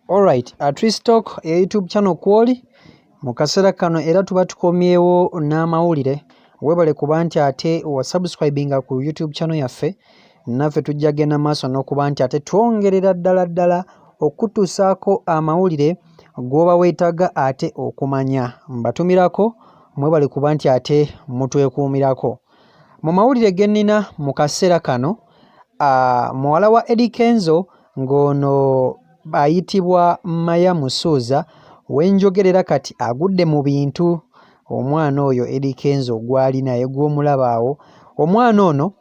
Alright, Tristalk ya YouTube channel kwoli mu kaseera kano era tuba tukomyewo n'amawulire. Weebale kuba nti ate wasubscribinga ku YouTube channel yaffe, naffe tujja genda maaso n'okuba nti ate twongerera ddala okutuusaako amawulire g'oba weetaaga ate okumanya. Mbatumirako, mwebale kuba nti ate mutwekuumirako. Mu mawulire ge nnina mu kaseera kano, muwala wa Eddy Kenzo ng'ono ayitibwa Musuuza wenjogerera kati agudde mu bintu. Omwana oyo Eddy Kenzo gw'ali naye gw'omulaba awo, omwana ono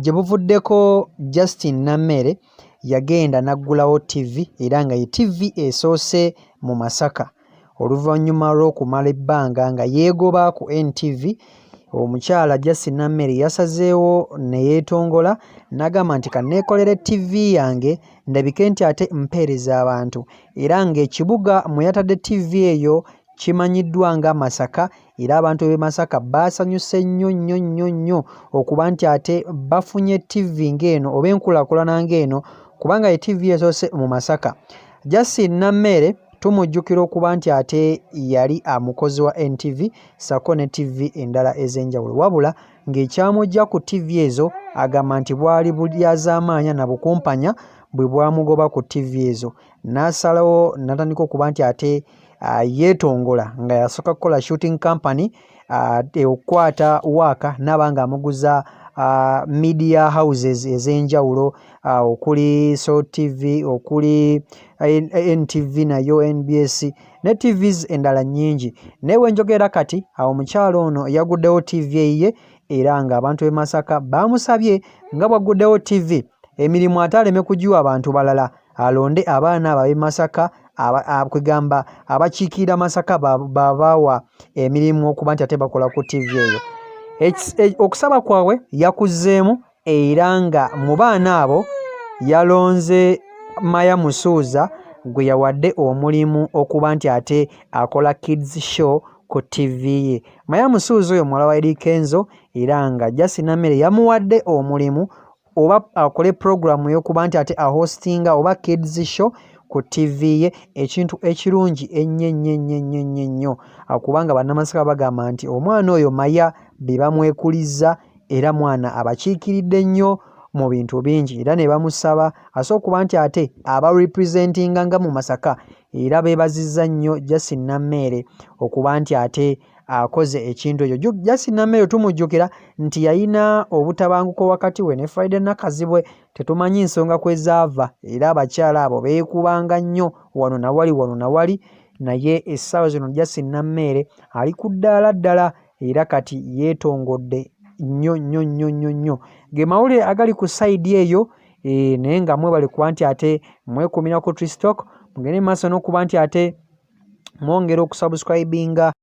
gye buvuddeko Justin Nammere yagenda n'aggulawo TV era nga ye TV esoose mu Masaka. Oluvannyuma lw'okumala ebbanga nga yeegoba ku NTV, omukyala Justin Nammere yasazeewo ne yeetongola n'agamba nti kanneekolere TV yange ndabike nti ate mpeereza abantu, era ng'ekibuga mwe yatadde TV eyo kimanyiddwa nga Masaka, era abantu b'e Masaka baasanyuse nnyo okuba nti ate bafunye TV ng'eno oba enkulaakulana ng'eno, kubanga ye TV esoose mu Masaka. Justin Nammere tumujjukira okuba nti ate yali mukozi wa NTV sako ne TV endala ez'enjawulo, wabula ng'ekyamujja ku TV ezo agamba nti bwali bulyazaamaanya na bukumpanya bwe bwamugoba ku TV ezo. N'asalawo n'atandika okuba nti ate yeetongola nga yasooka kukola shooting company okukwata waaka n'aba ng'amuguza media houses ez'enjawulo, okuli Soul TV, okuli NTV nayo, NBS ne TVs endala nnyingi. Naye wenjogera kati awo omukyala ono yaguddewo TV eyiye, era ng'abantu b'e Masaka bamusabye nga bw'aguddewo TV emirimu ate aleme kugiwa abantu balala, alonde abaana ab'e Masaka kwegamba abakiikirira Masaka babaawa emirimu okuba nti ate bakola ku TV eyo. Okusaba kwabwe yakuzzeemu, era nga mu baana abo yalonze Musuuza gwe yawadde omulimu okuba nti ate akola kids show ku TV ye. Musuuza oyo muwala wa Eddy Kenzo, era nga Justin Nammere yamuwadde omulimu oba akole program y'okuba nti ate ahostinga oba kids show ku TV ye, ekintu ekirungi ennyo kubanga bannamasaka bagamba nti omwana oyo maya be bamwekulizza, era mwana abakiikiridde nnyo mu bintu bingi, era ne bamusaba asobola okuba nti ate aba representinga nga mu Masaka, era beebazizza nnyo Justin Nammere okuba nti ate akoze ekintu ekyo. Justin Nammere tumujjukira nti yalina obutabanguko wakati we ne Friday Nakazibwe, tetumanyi nsonga kwe zaava, era abakyala abo beekubanga nnyo wano na wali, naye essaawa zino Justin Nammere ali ku ddaala ddala, era kati yeetongodde nnyo. Ge mawulire agali ku sayidi eyo, naye nga mwebale kuba nti ate mwekumira ku Tristalk, mugende maaso n'okuba nti ate mwongera okusubscribinga